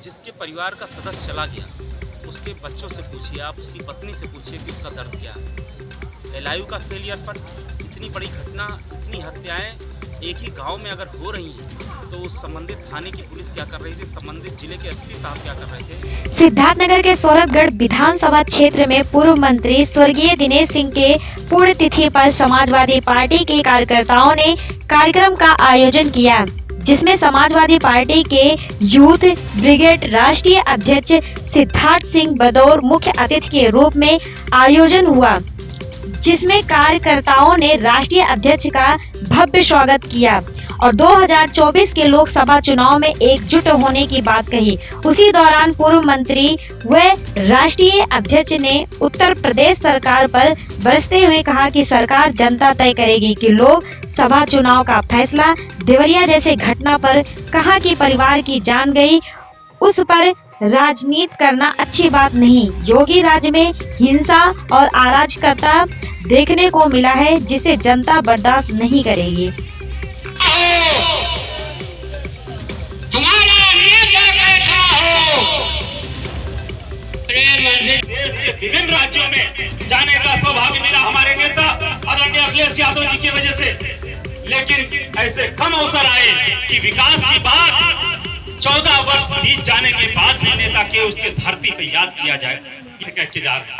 जिसके परिवार का सदस्य चला गया, उसके बच्चों से पूछिए आप, उसकी पत्नी से पूछिए कि उसका दर्द क्या है। एलआईयू का फेलियर पर इतनी बड़ी घटना, इतनी हत्याएं एक ही गांव में अगर हो रही हैं तो संबंधित थाने की पुलिस क्या कर रही थी, संबंधित जिले के एसपी साहब क्या कर रहे थे। सिद्धार्थनगर के सौरभगढ़ विधानसभा क्षेत्र में पूर्व मंत्री स्वर्गीय दिनेश सिंह के पुण्यतिथि पर समाजवादी पार्टी के कार्यकर्ताओं ने कार्यक्रम का आयोजन किया, जिसमें समाजवादी पार्टी के यूथ ब्रिगेड राष्ट्रीय अध्यक्ष सिद्धार्थ सिंह बदौर मुख्य अतिथि के रूप में आयोजन हुआ, जिसमें कार्यकर्ताओं ने राष्ट्रीय अध्यक्ष का भव्य स्वागत किया और 2024 के लोकसभा चुनाव में एकजुट होने की बात कही। उसी दौरान पूर्व मंत्री व राष्ट्रीय अध्यक्ष ने उत्तर प्रदेश सरकार पर बरसते हुए कहा कि सरकार जनता तय करेगी कि लोकसभा चुनाव का फैसला। देवरिया जैसे घटना पर कहा कि परिवार की जान गई, उस पर राजनीति करना अच्छी बात नहीं। योगी राज्य में हिंसा और अराजकता देखने को मिला है, जिसे जनता बर्दाश्त नहीं करेगी। हमारा नेता कैसा हो, देश के विभिन्न राज्यों में जाने का सौभाग्य मिला हमारे नेता आदरणीय अखिलेश यादव जी की वजह से। लेकिन ऐसे कम अवसर आए कि विकास की बात 14 वर्ष बीत जाने के बाद भी नेता के उसके धरती पे याद किया जाए, कह के जा रहे हैं।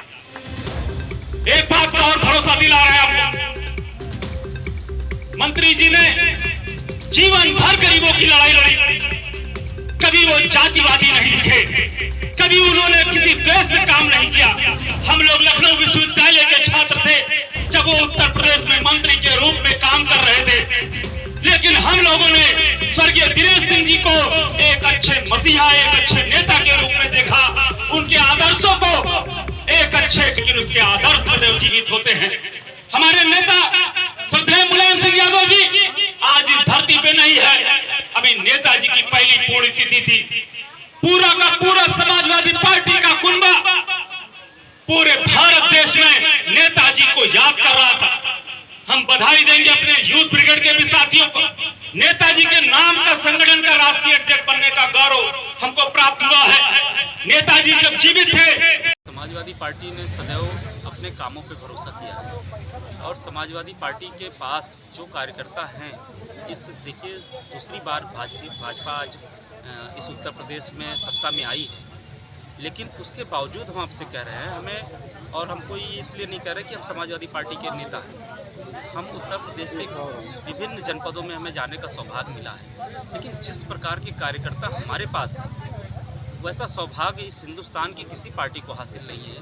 एक बात का और भरोसा दिला रहे हैं आपको, मंत्री जी ने जीवन भर गरीबों की लड़ाई लड़ी, कभी वो जातिवादी नहीं दिखे, कभी उन्होंने किसी देश से काम नहीं किया। हम लोग लखनऊ विश्वविद्यालय के छात्र थे जब वो उत्तर प्रदेश में मंत्री के रूप में काम कर रहे थे, लेकिन हम लोगों ने स्वर्गीय दिनेश सिंह जी को एक अच्छे मसीहा, एक अच्छे नेता के रूप में देखा, उनके आदर्शों को एक अच्छे, लेकिन उसके आदर्श सदैव जीवित होते हैं। हमारे नेता श्रद्धेय मुलायम सिंह यादव जी आज इस धरती पे नहीं है। अभी नेताजी की पहली पुण्यतिथि थी, पूरा का पूरा समाजवादी पार्टी का कुनबा पूरे भारत देश में नेताजी को याद कर रहा था। हम बधाई देंगे अपने यूथ ब्रिगेड के भी साथियों को। नेताजी के नाम का संगठन का राष्ट्रीय अध्यक्ष बनने का गौरव हमको प्राप्त हुआ है। नेताजी जब जीवित थे, समाजवादी पार्टी ने सदैव अपने कामों पे भरोसा किया है और समाजवादी पार्टी के पास जो कार्यकर्ता हैं, इस देखिए दूसरी बार भाजपा आज इस उत्तर प्रदेश में सत्ता में आई है, लेकिन उसके बावजूद हम आपसे कह रहे हैं हमें, और हमको ये इसलिए नहीं कह रहे कि हम समाजवादी पार्टी के नेता हैं, हम उत्तर प्रदेश के विभिन्न जनपदों में हमें जाने का सौभाग्य मिला है, लेकिन जिस प्रकार के कार्यकर्ता हमारे पास हैं वैसा सौभाग्य इस हिंदुस्तान की किसी पार्टी को हासिल नहीं है।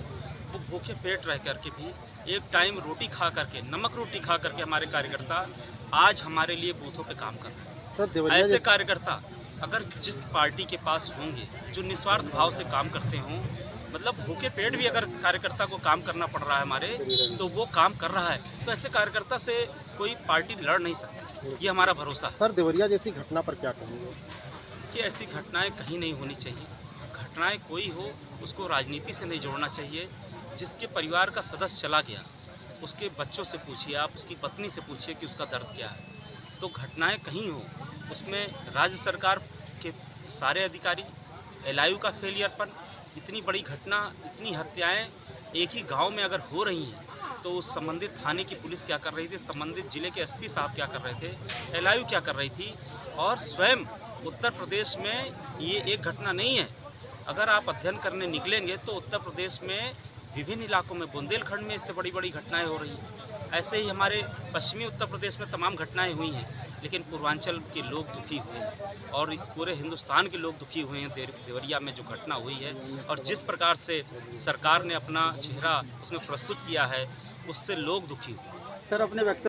वो भूखे पेट रह करके भी एक टाइम रोटी खा करके, नमक रोटी खा करके हमारे कार्यकर्ता आज हमारे लिए बूथों पे काम कर रहे हैं। ऐसे कार्यकर्ता अगर जिस पार्टी के पास होंगे, जो निस्वार्थ भाव से काम करते हों, मतलब भूखे पेट भी अगर कार्यकर्ता को काम करना पड़ रहा है हमारे, तो वो काम कर रहा है, तो ऐसे कार्यकर्ता से कोई पार्टी लड़ नहीं सकती, ये हमारा भरोसा है। सर, देवरिया जैसी घटना पर क्या कहेंगे? कि ऐसी घटनाएं कहीं नहीं होनी चाहिए। घटनाएं कोई हो उसको राजनीति से नहीं जोड़ना चाहिए। जिसके परिवार का सदस्य चला गया, उसके बच्चों से पूछिए आप, उसकी पत्नी से पूछिए कि उसका दर्द क्या है। तो घटनाएं कहीं हो उसमें राज्य सरकार के सारे अधिकारी, एलआईयू का फेलियर पर इतनी बड़ी घटना, इतनी हत्याएं एक ही गांव में अगर हो रही हैं तो संबंधित थाने की पुलिस क्या कर रही थी, संबंधित जिले के एसपी साहब क्या कर रहे थे, एलआईयू क्या कर रही थी। और स्वयं उत्तर प्रदेश में ये एक घटना नहीं है। अगर आप अध्ययन करने निकलेंगे तो उत्तर प्रदेश में विभिन्न इलाकों में, बुंदेलखंड में इससे बड़ी बड़ी घटनाएं हो रही हैं। ऐसे ही हमारे पश्चिमी उत्तर प्रदेश में तमाम घटनाएं हुई हैं, लेकिन पूर्वांचल के लोग दुखी हुए हैं और इस पूरे हिंदुस्तान के लोग दुखी हुए हैं देवरिया में जो घटना हुई है। और जिस प्रकार से सरकार ने अपना चेहरा उसमें प्रस्तुत किया है, उससे लोग दुखी हुए। सर, अपने व्यक्ति